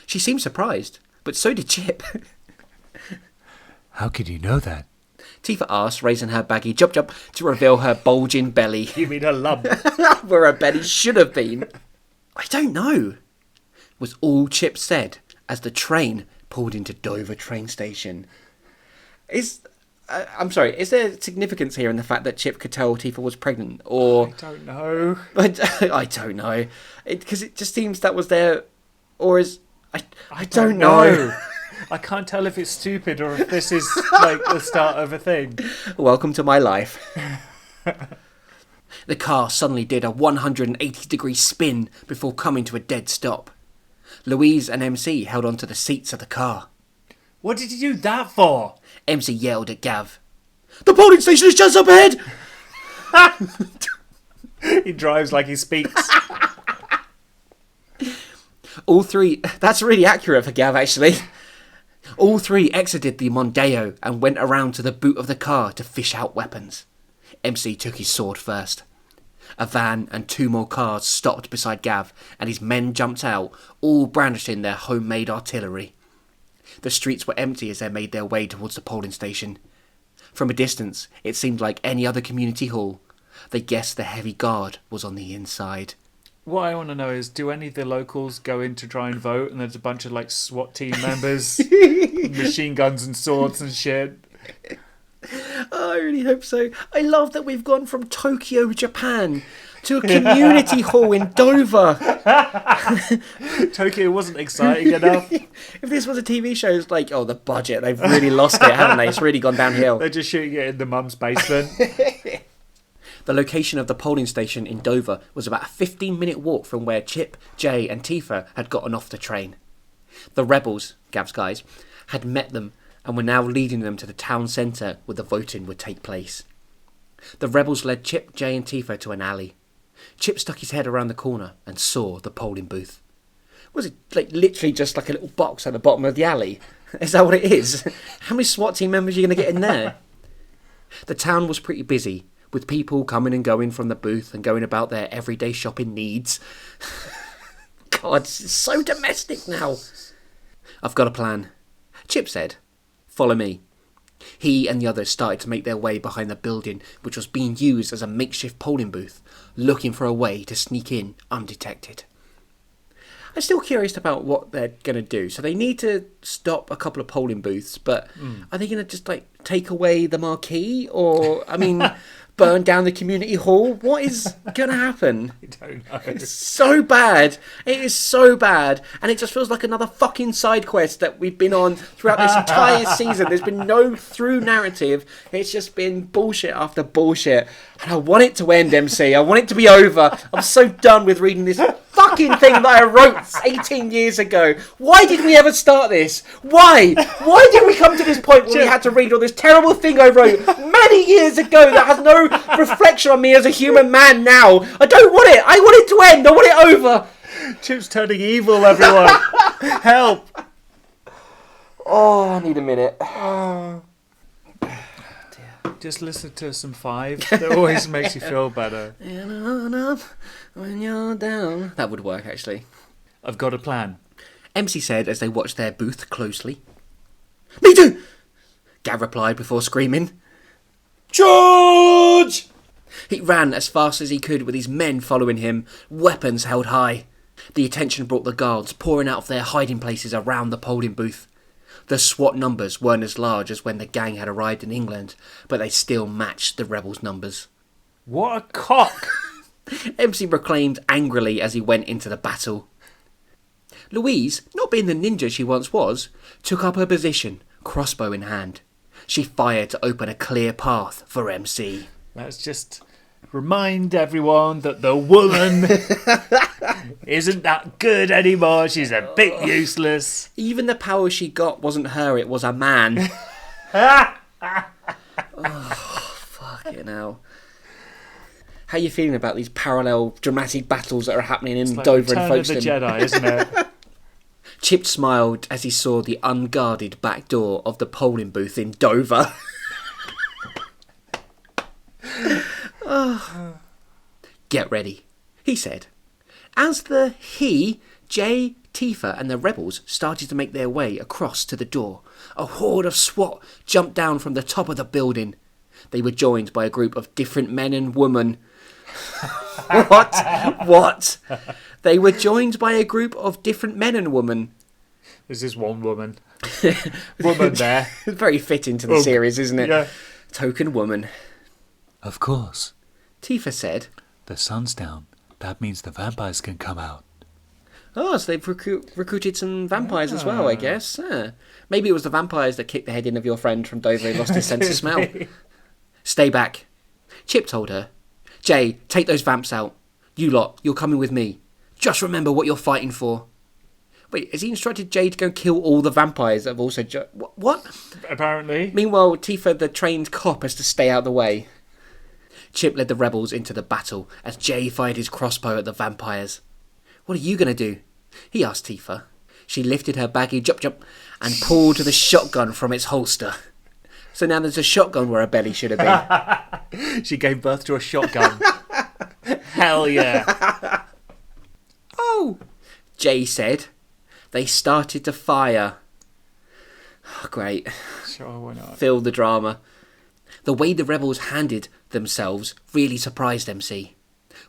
S1: She seemed surprised, but so did Chip.
S3: How could you know that?
S1: Tifa asked, raising her baggy jup-jup to reveal her bulging belly.
S2: You mean a lump?
S1: Where her belly should have been. "I don't know," was all Chip said as the train pulled into Dover train station. I'm sorry, is there significance here in the fact that Chip could tell Tifa was pregnant? Or
S2: I don't know.
S1: I don't know. Because it just seems that was there... Or is... I don't know.
S2: I can't tell if it's stupid or if this is like the start of a thing.
S1: Welcome to my life. The car suddenly did a 180-degree spin before coming to a dead stop. Louise and MC held onto the seats of the car.
S2: What did you do that for?
S1: MC yelled at Gav. "The polling station is just up ahead!"
S2: He drives like he speaks.
S1: All three... That's really accurate for Gav, actually. All three exited the Mondeo and went around to the boot of the car to fish out weapons. MC took his sword first. A van and 2 more cars stopped beside Gav, and his men jumped out, all brandishing their homemade artillery. The streets were empty as they made their way towards the polling station. From a distance, it seemed like any other community hall. They guessed the heavy guard was on the inside.
S2: What I want to know is, do any of the locals go in to try and vote, and there's a bunch of like SWAT team members, machine guns and swords and shit?
S1: Oh, I really hope so. I love that we've gone from Tokyo, Japan, to a community hall in Dover.
S2: Tokyo wasn't exciting enough.
S1: If this was a TV show, it's like, oh, the budget, they've really lost it, haven't they? It's really gone downhill.
S2: They're just shooting it in the mum's basement.
S1: The location of the polling station in Dover was about a 15-minute walk from where Chip, Jay and Tifa had gotten off the train. The rebels, Gav's guys, had met them and were now leading them to the town centre where the voting would take place. The rebels led Chip, Jay and Tifa to an alley. Chip stuck his head around the corner and saw the polling booth. Was it like literally just like a little box at the bottom of the alley? Is that what it is? How many SWAT team members are you going to get in there? The town was pretty busy, with people coming and going from the booth and going about their everyday shopping needs. God, it's so domestic now. I've got a plan. Chip said, follow me. He and the others started to make their way behind the building, which was being used as a makeshift polling booth, looking for a way to sneak in undetected. I'm still curious about what they're going to do. So they need to stop a couple of polling booths, but are they going to just like take away the marquee, or, I mean, burn down the community hall? What is going to happen?
S2: I don't know.
S1: It's so bad. It is so bad. And it just feels like another fucking side quest that we've been on throughout this entire season. There's been no through narrative. It's just been bullshit after bullshit. And I want it to end, MC. I want it to be over. I'm so done with reading this fucking thing that I wrote 18 years ago. Why did we ever start this? Why? Why did we come to this point where we had to read all this terrible thing I wrote many years ago that has no reflection on me as a human man now? I don't want it. I want it to end. I want it over.
S2: Chip's turning evil, everyone. Help.
S1: Oh, I need a minute.
S2: Just listen to some Five. That always makes you feel better.
S1: When you're down. That would work, actually.
S2: I've got a plan.
S1: MC said as they watched their booth closely. Me too! Gav replied before screaming, Charge! He ran as fast as he could with his men following him, weapons held high. The attention brought the guards pouring out of their hiding places around the polling booth. The SWAT numbers weren't as large as when the gang had arrived in England, but they still matched the rebels' numbers.
S2: What a cock!
S1: MC proclaimed angrily as he went into the battle. Louise, not being the ninja she once was, took up her position, crossbow in hand. She fired to open a clear path for MC.
S2: Let's just remind everyone that the woman isn't that good anymore. She's a bit useless.
S1: Even the power she got wasn't her, it was a man. Fucking hell. How are you feeling about these parallel dramatic battles that are happening in
S2: Like
S1: Dover and
S2: Return of the
S1: Folkestone?
S2: Jedi, isn't it?
S1: Chip smiled as he saw the unguarded back door of the polling booth in Dover. Get ready, he said. As the Jay, Tifa and the rebels started to make their way across to the door, a horde of SWAT jumped down from the top of the building. They were joined by a group of different men and women. What? They were joined by a group of different men and women.
S2: This is one woman. Woman there.
S1: Very fitting to the series, isn't it?
S2: Yeah.
S1: Token woman.
S3: Of course.
S1: Tifa said,
S3: The sun's down. That means the vampires can come out.
S1: oh, so they've recruited some vampires as well, I guess. Maybe it was the vampires that kicked the head in of your friend from Dover and lost his sense of smell. Stay back, Chip told her. Jay, take those vamps out. You lot, you're coming with me. Just remember what you're fighting for. Wait, has he instructed Jay to go kill all the vampires that have also... What?
S2: Apparently.
S1: Meanwhile, Tifa, the trained cop, has to stay out of the way. Chip led the rebels into the battle as Jay fired his crossbow at the vampires. What are you going to do? He asked Tifa. She lifted her baggy jump and pulled the shotgun from its holster. So now there's a shotgun where her belly should have been.
S2: She gave birth to a shotgun. Hell yeah.
S1: Oh, Jay said. They started to fire. Oh, great.
S2: Sure, why not?
S1: Feel the drama. The way the rebels handled themselves really surprised MC.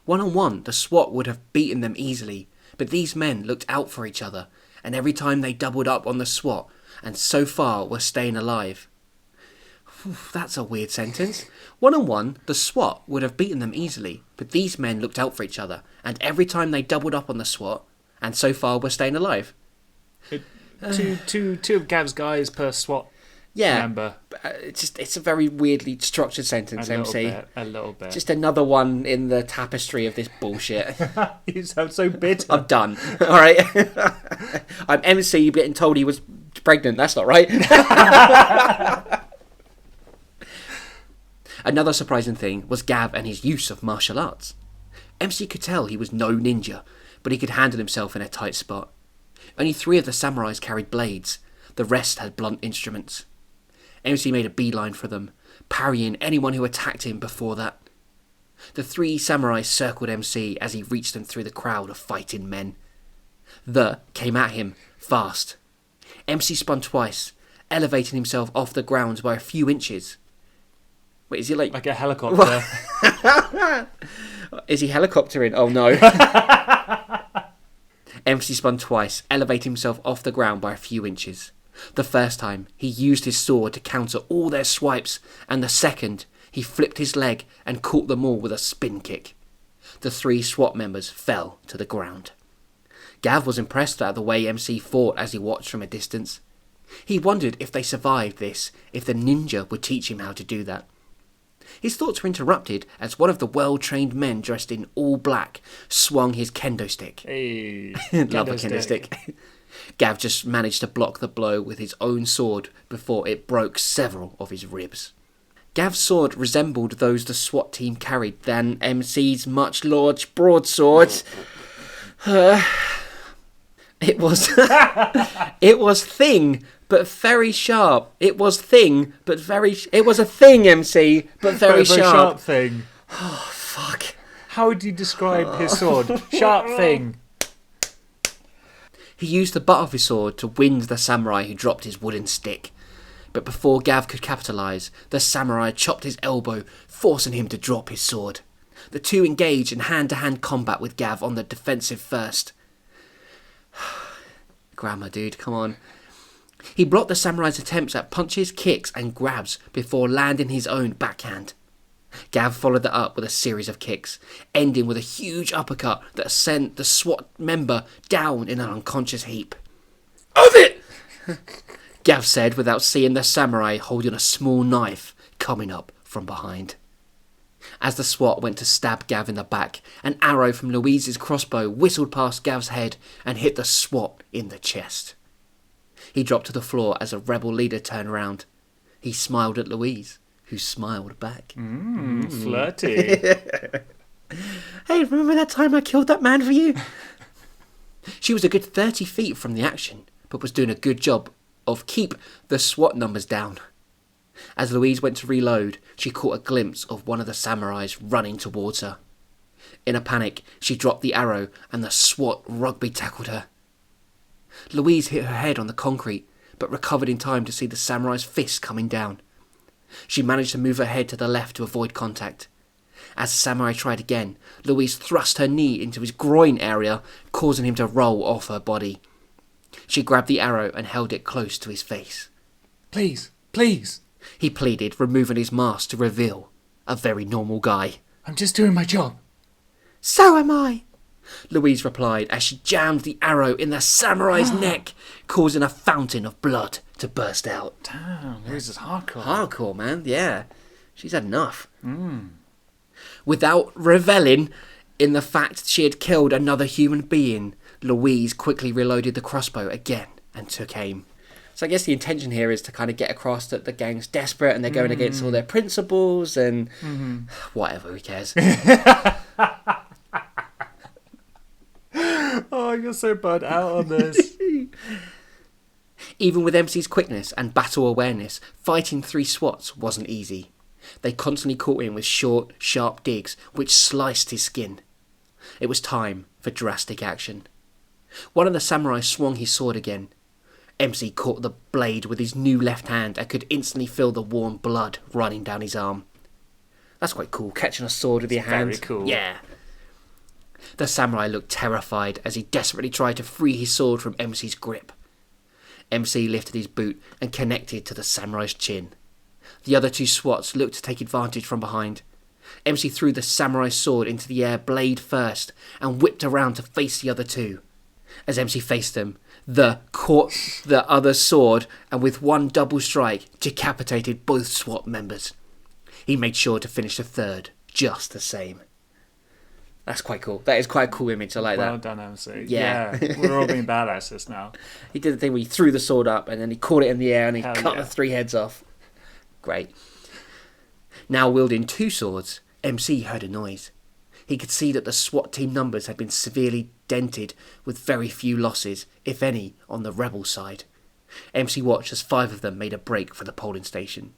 S1: One-on-one, the SWAT would have beaten them easily, but these men looked out for each other, and every time they doubled up on the SWAT, and so far were staying alive. That's a weird sentence. One-on-one, the SWAT would have beaten them easily, but these men looked out for each other, and every time they doubled up on the SWAT, and so far were staying alive.
S2: Two of Gav's guys per SWAT member.
S1: It's a very weirdly structured sentence, MC.
S2: A little bit.
S1: Just another one in the tapestry of this bullshit.
S2: You sound so bitter.
S1: I'm done. All right. I'm MC getting told he was pregnant. That's not right. Another surprising thing was Gav and his use of martial arts. MC could tell he was no ninja, but he could handle himself in a tight spot. Only 3 of the samurais carried blades. The rest had blunt instruments. MC made a beeline for them, parrying anyone who attacked him before that. The 3 samurai circled MC as he reached them through the crowd of fighting men. The came at him, fast. MC spun twice, elevating himself off the ground by a few inches. Wait, is he like
S2: a helicopter?
S1: Is he helicoptering? Oh no. MC spun twice, elevating himself off the ground by a few inches. The first time, he used his sword to counter all their swipes, and the second, he flipped his leg and caught them all with a spin kick. The 3 SWAT members fell to the ground. Gav was impressed at the way MC fought as he watched from a distance. He wondered if they survived this, if the ninja would teach him how to do that. His thoughts were interrupted as one of the well-trained men dressed in all black swung his kendo stick.
S2: Hey,
S1: Love a kendo stick. Gav just managed to block the blow with his own sword before it broke several of his ribs. Gav's sword resembled those the SWAT team carried than MC's much large broadswords. It was thing, but very sharp. It was a thing, MC, but very sharp.
S2: Sharp thing.
S1: Oh, fuck.
S2: How would you describe his sword? Sharp thing.
S1: He used the butt of his sword to wind the samurai who dropped his wooden stick. But before Gav could capitalise, the samurai chopped his elbow, forcing him to drop his sword. The 2 engaged in hand-to-hand combat with Gav on the defensive first. Grammar, dude, come on. He blocked the samurai's attempts at punches, kicks and grabs before landing his own backhand. Gav followed that up with a series of kicks, ending with a huge uppercut that sent the SWAT member down in an unconscious heap. Of it! Gav said without seeing the samurai holding a small knife coming up from behind. As the SWAT went to stab Gav in the back, an arrow from Louise's crossbow whistled past Gav's head and hit the SWAT in the chest. He dropped to the floor as a rebel leader turned around. He smiled at Louise, who smiled back.
S2: Flirty.
S1: Hey, remember that time I killed that man for you? She was a good 30 feet from the action, but was doing a good job of keep the SWAT numbers down. As Louise went to reload, she caught a glimpse of one of the samurais running towards her. In a panic, she dropped the arrow and the SWAT rugby tackled her. Louise hit her head on the concrete, but recovered in time to see the samurai's fist coming down. She managed to move her head to the left to avoid contact. As the samurai tried again, Louise thrust her knee into his groin area, causing him to roll off her body. She grabbed the arrow and held it close to his face.
S2: Please, please,
S1: he pleaded, removing his mask to reveal a very normal guy.
S2: I'm just doing my job.
S1: So am I, Louise replied as she jammed the arrow in the samurai's neck, causing a fountain of blood to burst out.
S2: Damn, Louise is hardcore.
S1: Hardcore, man, yeah. She's had enough. Without reveling in the fact she had killed another human being, Louise quickly reloaded the crossbow again and took aim. So I guess the intention here is to kind of get across that the gang's desperate and they're going against all their principles and whatever, who cares?
S2: Oh, you're so bad out on this.
S1: Even with MC's quickness and battle awareness, fighting 3 SWATs wasn't easy. They constantly caught him with short, sharp digs which sliced his skin. It was time for drastic action. One of the samurai swung his sword again. MC caught the blade with his new left hand and could instantly feel the warm blood running down his arm. That's quite cool, catching a sword with your hand.
S2: Very cool.
S1: Yeah. The samurai looked terrified as he desperately tried to free his sword from MC's grip. MC lifted his boot and connected to the samurai's chin. The other two SWATs looked to take advantage from behind. MC threw the samurai's sword into the air blade first and whipped around to face the other two. As MC faced them, the caught the other sword and with one double strike decapitated both SWAT members. He made sure to finish the third just the same. That's quite cool. That is quite a cool image. I like that.
S2: Well done, MC.
S1: Yeah.
S2: We're all being badasses now.
S1: He did the thing where he threw the sword up and then he caught it in the air and he
S2: Hell
S1: cut
S2: yeah.
S1: the 3 heads off. Great. Now wielding 2 swords, MC heard a noise. He could see that the SWAT team numbers had been severely dented with very few losses, if any, on the rebel side. MC watched as 5 of them made a break for the polling station.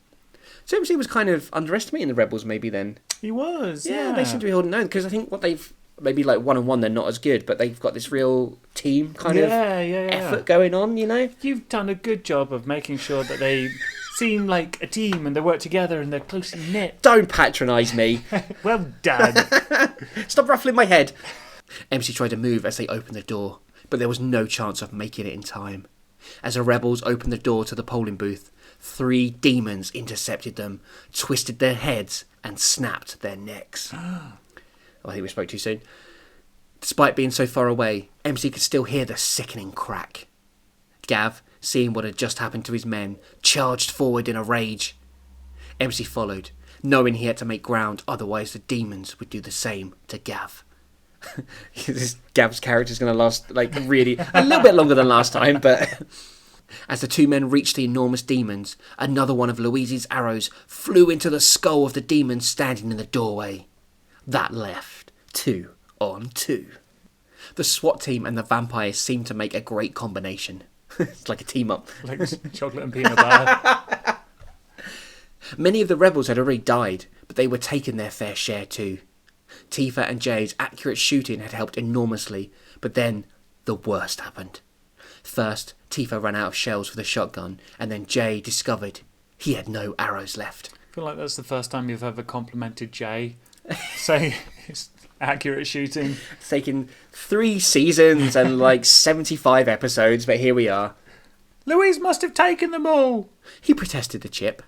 S1: So MC was kind of underestimating the rebels maybe then.
S2: He was,
S1: Yeah, they seem to be holding on because I think what they've maybe like 1-on-1 they're not as good, but they've got this real team kind of effort going on, you know.
S2: You've done a good job of making sure that they seem like a team and they work together and they're closely knit.
S1: Don't patronise me.
S2: Well done.
S1: Stop ruffling my head. MC tried to move as they opened the door, but there was no chance of making it in time. As the rebels opened the door to the polling booth, 3 demons intercepted them, twisted their heads, and snapped their necks. Oh, I think we spoke too soon. Despite being so far away, MC could still hear the sickening crack. Gav, seeing what had just happened to his men, charged forward in a rage. MC followed, knowing he had to make ground, otherwise the demons would do the same to Gav. This Gav's character's going to last like really a little bit longer than last time, but as the 2 men reached the enormous demons, another one of Louise's arrows flew into the skull of the demon standing in the doorway. That left 2 on 2. The SWAT team and the vampires seemed to make a great combination. It's like a team up.
S2: Like chocolate and peanut butter.
S1: Many of the rebels had already died, but they were taking their fair share too. Tifa and Jay's accurate shooting had helped enormously, but then the worst happened. First, Tifa ran out of shells for the shotgun, and then Jay discovered he had no arrows left.
S2: I feel like that's the first time you've ever complimented Jay. Saying it's accurate shooting.
S1: It's taken 3 seasons and like 75 episodes, but here we are.
S2: Louise must have taken them all.
S1: He protested to Chip.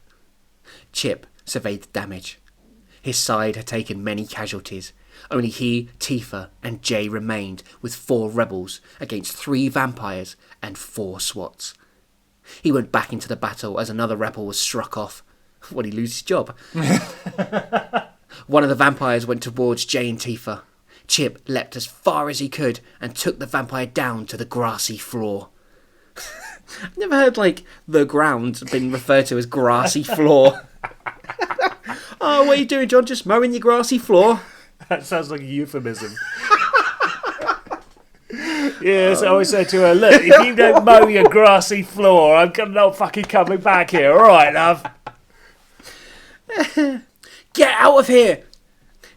S1: Chip surveyed the damage. His side had taken many casualties. Only he, Tifa, and Jay remained with 4 rebels against 3 vampires and 4 SWATs. He went back into the battle as another rebel was struck off. Would he lose his job? One of the vampires went towards Jay and Tifa. Chip leapt as far as he could and took the vampire down to the grassy floor. I've never heard like the ground been referred to as grassy floor. Oh, what are you doing, John? Just mowing your grassy floor?
S2: That sounds like a euphemism. Yes, I always say to her, look, if you don't mow your grassy floor, I'm not fucking coming back here. All right, love.
S1: Get out of here!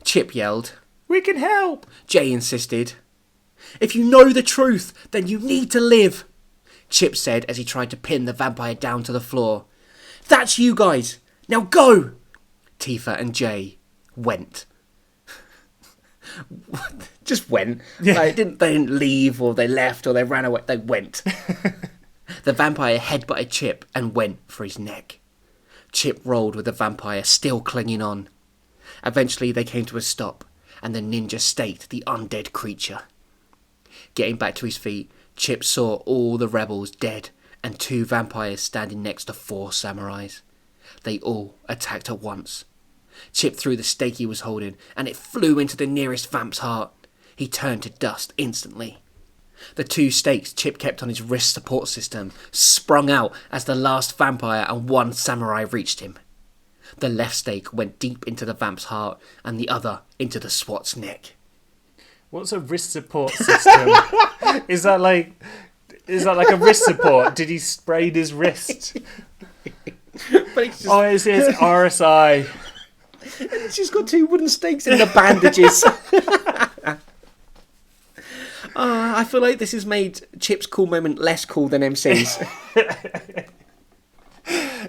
S1: Chip yelled.
S2: We can help.
S1: Jay insisted. If you know the truth, then you need to live, Chip said as he tried to pin the vampire down to the floor. That's you guys. Now go! Tifa and Jay went. Just went.
S2: Yeah.
S1: Like, they didn't leave or they left or they ran away. They went. The vampire headbutted Chip and went for his neck. Chip rolled with the vampire still clinging on. Eventually they came to a stop and the ninja staked the undead creature. Getting back to his feet, Chip saw all the rebels dead and 2 vampires standing next to 4 samurais. They all attacked at once. Chip threw the stake he was holding, and it flew into the nearest vamp's heart. He turned to dust instantly. The 2 stakes Chip kept on his wrist support system sprung out as the last vampire and 1 samurai reached him. The left stake went deep into the vamp's heart, and the other into the SWAT's neck.
S2: What's a wrist support system? Is that like a wrist support? Did he sprain his wrist?
S1: But it's just,
S2: it's RSI.
S1: it's just got 2 wooden stakes in the bandages. I feel like this has made Chip's cool moment less cool than MC's.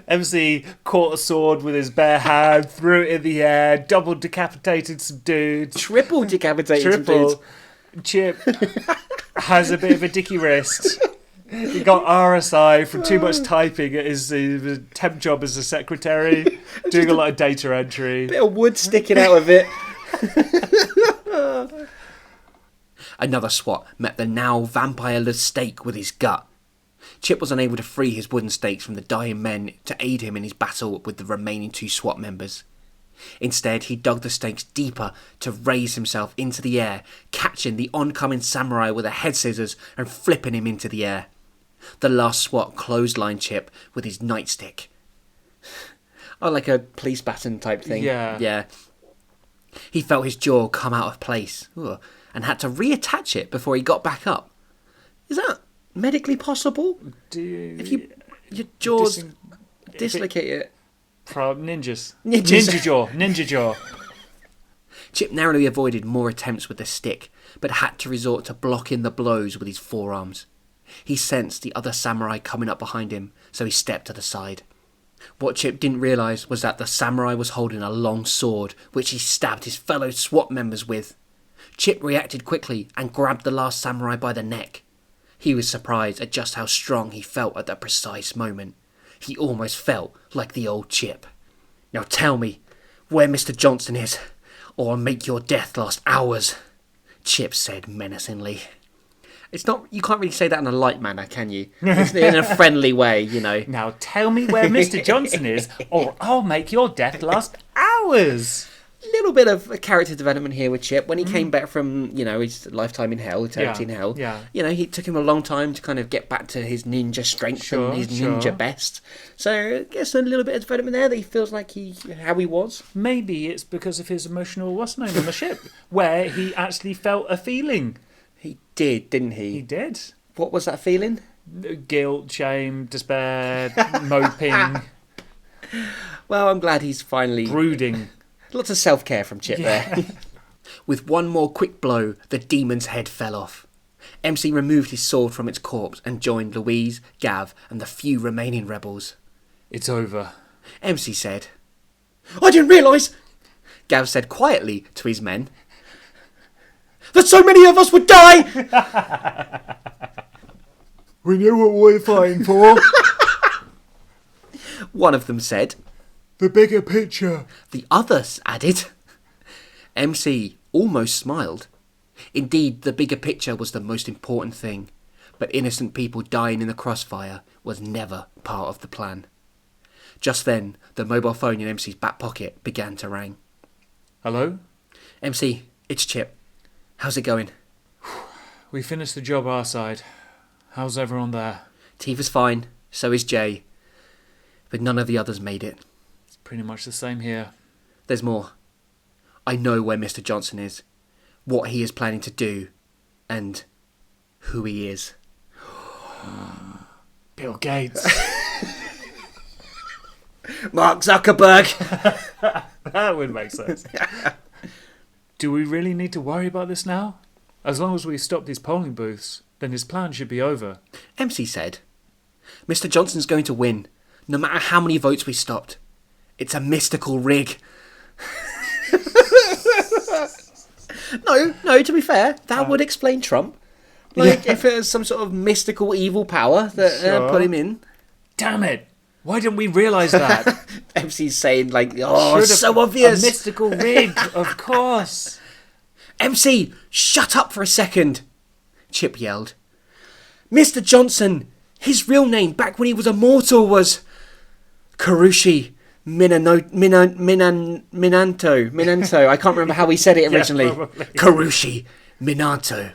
S2: MC caught a sword with his bare hand, threw it in the air, double decapitated some dudes.
S1: Triple decapitated some dudes.
S2: Chip has a bit of a dicky wrist. He got RSI from too much typing at his temp job as a secretary, doing a lot of data entry.
S1: Bit of wood sticking out of it. Another SWAT met the now vampire-less stake with his gut. Chip was unable to free his wooden stakes from the dying men to aid him in his battle with the remaining 2 SWAT members. Instead, he dug the stakes deeper to raise himself into the air, catching the oncoming samurai with a head scissors and flipping him into the air. The last SWAT clotheslined Chip with his nightstick. Oh, like a police baton type thing.
S2: Yeah.
S1: He felt his jaw come out of place and had to reattach it before he got back up. Is that medically possible? If your jaws dislocate it?
S2: Ninjas. Ninja jaw.
S1: Chip narrowly avoided more attempts with the stick, but had to resort to blocking the blows with his forearms. He sensed the other samurai coming up behind him, so he stepped to the side. What Chip didn't realise was that the samurai was holding a long sword, which he stabbed his fellow SWAT members with. Chip reacted quickly and grabbed the last samurai by the neck. He was surprised at just how strong he felt at that precise moment. He almost felt like the old Chip. "Now tell me where Mr. Johnson is, or I'll make your death last hours," Chip said menacingly. It's not. You can't really say that in a light manner, can you? It's in a friendly way, you know.
S2: "Now tell me where Mr. Johnson is, or I'll make your death last hours."
S1: Little bit of character development here with Chip. When he came back from, his lifetime in hell, eternity in hell, he took him a long time to kind of get back to his ninja strength and his ninja best. So I guess a little bit of development there that he feels like how he was.
S2: Maybe it's because of his emotional what's name on the ship, where he actually felt a feeling.
S1: He did, didn't he?
S2: He did.
S1: What was that feeling?
S2: Guilt, shame, despair, moping.
S1: Well, I'm glad he's finally...
S2: brooding.
S1: Lots of self-care from Chip there. With one more quick blow, the demon's head fell off. MC removed his sword from its corpse and joined Louise, Gav, and the few remaining rebels.
S2: "It's over,"
S1: MC said. "I didn't realise," Gav said quietly to his men, "that so many of us would die!"
S2: "We knew what we were fighting for."
S1: One of them said.
S2: "The bigger picture."
S1: The others added. MC almost smiled. Indeed, the bigger picture was the most important thing, but innocent people dying in the crossfire was never part of the plan. Just then, the mobile phone in MC's back pocket began to ring.
S2: "Hello?
S1: MC, it's Chip. How's it going?
S2: We finished the job our side. How's everyone there?"
S1: Tifa's fine, so is Jay. But none of the others made it.
S2: "Pretty much the same here."
S1: There's more. I know where Mr. Johnson is, what he is planning to do, and who he is.
S2: Bill Gates.
S1: Mark Zuckerberg!
S2: That would make sense. "Do we really need to worry about this now? As long as we stop these polling booths, then his plan should be over."
S1: MC said, "Mr. Johnson's going to win, no matter how many votes we stopped. It's a mystical rig." No, to be fair, that would explain Trump. If it was some sort of mystical evil power that put him in.
S2: Damn it! Why didn't we realise that?
S1: MC's saying, it's so obvious.
S2: A mystical rig, of course.
S1: MC, shut up for a second, Chip yelled. "Mr. Johnson, his real name back when he was immortal was Karushi Minanto. I can't remember how he said it originally.
S2: Yeah,
S1: Karushi Minanto.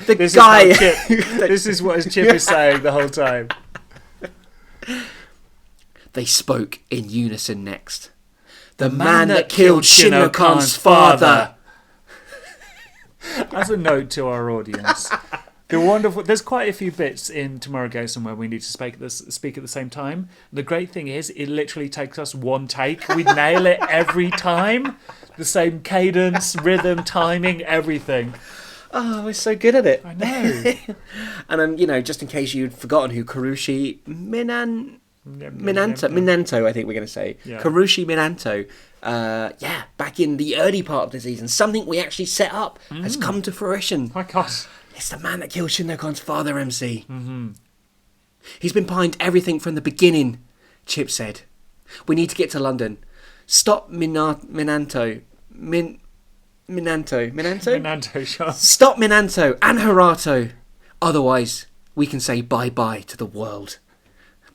S2: This is what his Chip is saying the whole time.
S1: They spoke in unison next. "The man that killed Shinno-kan's father."
S2: As a note to our audience, there's quite a few bits in Tomorrow Goes Somewhere we need to speak at the same time. The great thing is, it literally takes us one take. We nail it every time. The same cadence, rhythm, timing, everything.
S1: Oh, we're so good at it.
S2: I know.
S1: And then, just in case you'd forgotten who Karushi Minato, I think we're going to say.
S2: Yeah.
S1: Karushi Minato. Back in the early part of the season, something we actually set up has come to fruition.
S2: My God.
S1: It's the man that killed Shinno-kan's father, MC. Mm-hmm. He's been behind everything from the beginning, Chip said. We need to get to London. Stop Minanto.
S2: Minanto, sure.
S1: Stop Minanto and Harato. Otherwise, we can say bye-bye to the world.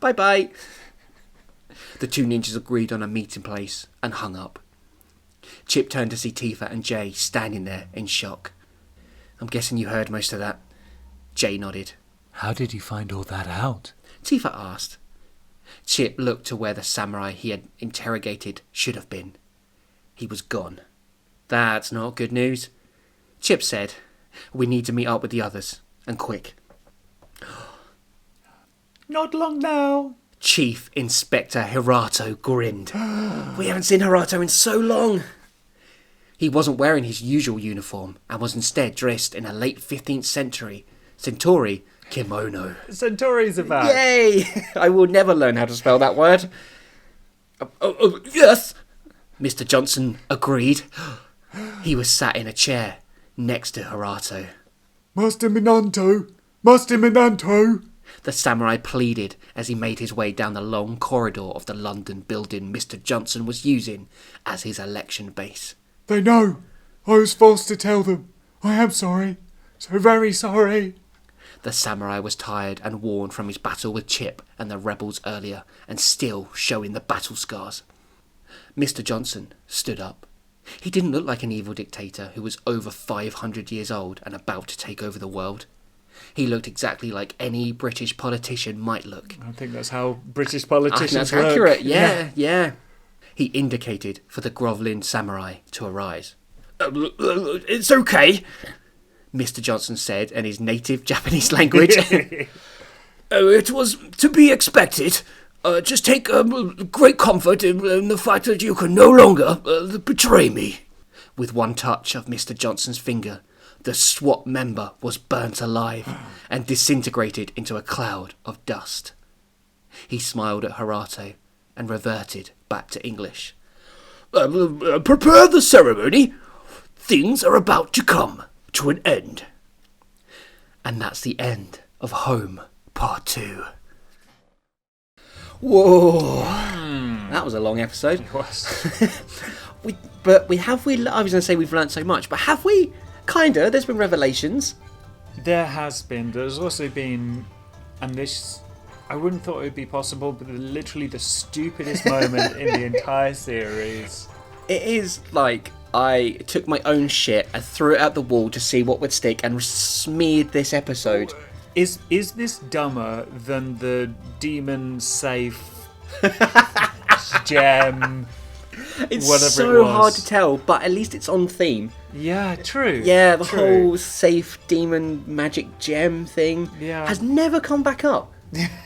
S1: Bye-bye. The two ninjas agreed on a meeting place and hung up. Chip turned to see Tifa and Jay standing there in shock. I'm guessing you heard most of that. Jay nodded.
S3: How did you find all that out?
S1: Tifa asked. Chip looked to where the samurai he had interrogated should have been. He was gone. That's not good news. Chip said, we need to meet up with the others, and quick.
S2: Not long now.
S1: Chief Inspector Hirato grinned. We haven't seen Hirato in so long. He wasn't wearing his usual uniform and was instead dressed in a late 15th century Centauri kimono.
S2: Centauri's are back.
S1: Yay! I will never learn how to spell that word. Yes, Mr. Johnson agreed. He was sat in a chair next to Hirato.
S3: Master Minanto!
S1: The samurai pleaded as he made his way down the long corridor of the London building Mr. Johnson was using as his election base.
S3: They know. I was forced to tell them. I am sorry. So very sorry.
S1: The samurai was tired and worn from his battle with Chip and the rebels earlier, and still showing the battle scars. Mr. Johnson stood up. He didn't look like an evil dictator who was over 500 years old and about to take over the world. He looked exactly like any British politician might look.
S2: I think that's how British politicians
S1: I think that's
S2: work.
S1: accurate, yeah. He indicated for the grovelling samurai to arise. It's okay, Mr. Johnson said in his native Japanese language. It was to be expected. Just take great comfort in the fact that you can no longer betray me. With one touch of Mr. Johnson's finger, the SWAT member was burnt alive and disintegrated into a cloud of dust. He smiled at Harato and reverted back to English. Prepare the ceremony. Things are about to come to an end. And that's the end of Home Part 2. Whoa. That was a long episode.
S2: It was.
S1: I was going to say we've learnt so much, but have we? Kinda. There's been revelations.
S2: There has been. There's also been, and this, I wouldn't thought it would be possible, but literally the stupidest moment in the entire series.
S1: It is like I took my own shit and threw it out the wall to see what would stick and smeared this episode.
S2: Is this dumber than the demon safe gem?
S1: It's
S2: whatever
S1: so
S2: it was.
S1: hard to tell, but at least it's on theme.
S2: Yeah, true.
S1: Yeah, the
S2: True.
S1: whole safe demon magic gem thing has never come back up.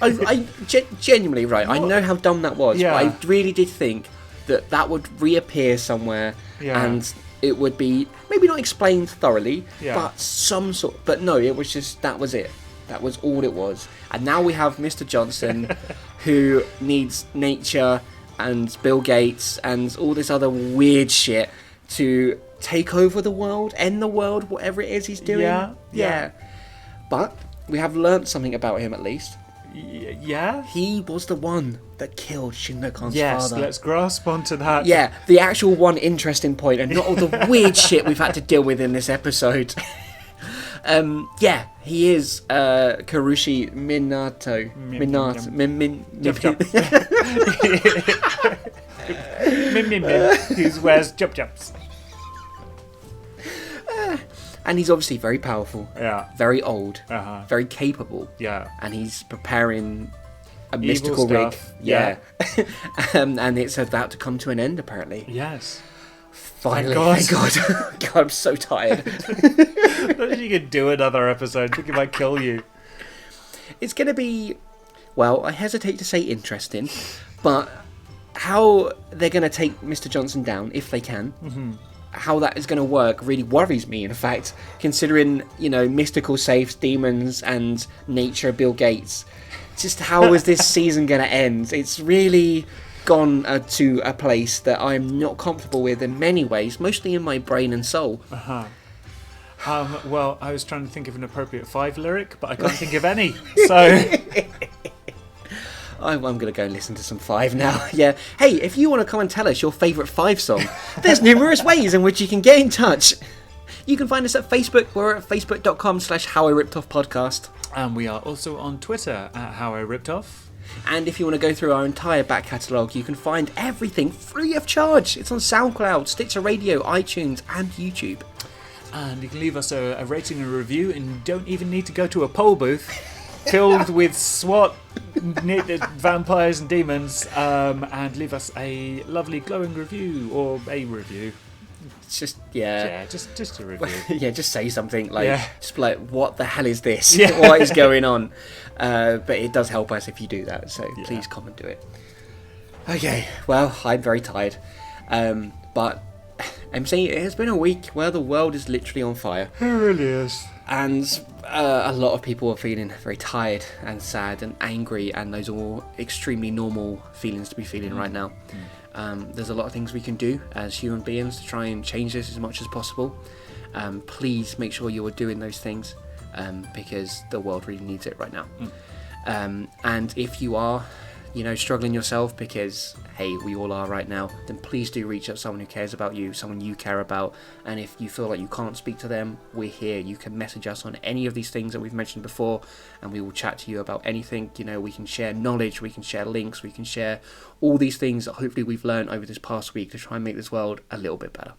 S1: I genuinely, right, I know how dumb that was,
S2: Yeah.
S1: but I really did think that would reappear somewhere and it would be, maybe not explained thoroughly, but some sort, but no, it was just, that was it. That was all it was. And now we have Mr. Johnson, who needs nature and Bill Gates and all this other weird shit to take over the world, end the world, whatever it is he's doing. Yeah. But we have learnt something about him at least.
S2: Yeah?
S1: He was the one that killed Shinno-kan's
S2: Yes,
S1: father.
S2: let's grasp onto that.
S1: Yeah, the actual one interesting point, and not all the weird shit we've had to deal with in this episode. He is Karushi Minato.
S2: Who wears jumps.
S1: And he's obviously very powerful.
S2: Yeah.
S1: Very old.
S2: Uh-huh.
S1: Very capable.
S2: Yeah.
S1: And he's preparing a
S2: Evil
S1: mystical rig.
S2: stuff.
S1: Yeah. And it's about to come to an end, apparently.
S2: Yes.
S1: Finally.
S2: Thank
S1: God. God, I'm so tired.
S2: I don't think you could do another episode. I think it might kill you.
S1: It's going to be, well, I hesitate to say interesting, but how they're going to take Mr. Johnson down, if they can, how that is going to work really worries me, in fact, considering, mystical safes, demons, and nature, Bill Gates. Just how is this season going to end? It's really gone to a place that I'm not comfortable with in many ways, mostly in my brain and soul.
S2: Well, I was trying to think of an appropriate 5 lyric, but I can't think of any. So
S1: I'm going to go and listen to some 5 now. Yeah. Hey, if you want to come and tell us your favourite 5 song, there's numerous ways in which you can get in touch. You can find us at Facebook. We're at facebook.com/HowIRippedOffPodcast.
S2: And we are also on Twitter at How I Ripped Off.
S1: And if you want to go through our entire back catalogue, you can find everything free of charge. It's on SoundCloud, Stitcher Radio, iTunes, and YouTube.
S2: And you can leave us a rating and a review, and you don't even need to go to a poll booth filled with SWAT, vampires and demons, and leave us a lovely glowing review, or a review.
S1: It's just,
S2: just a review.
S1: Yeah, just say something just like, what the hell is this?
S2: Yeah.
S1: What is going on? But it does help us if you do that, so please come and do it. Okay, well, I'm very tired. But MC, it has been a week where the world is literally on fire.
S2: It really is.
S1: And a lot of people are feeling very tired and sad and angry, and those are all extremely normal feelings to be feeling right now. There's a lot of things we can do as human beings to try and change this as much as possible. Please make sure you are doing those things, because the world really needs it right now. And if you are, struggling yourself, because hey, we all are right now, then please do reach out to someone who cares about you, someone you care about. And if you feel like you can't speak to them, we're here. You can message us on any of these things that we've mentioned before, and we will chat to you about anything. We can share knowledge, we can share links, we can share all these things that hopefully we've learned over this past week to try and make this world a little bit better.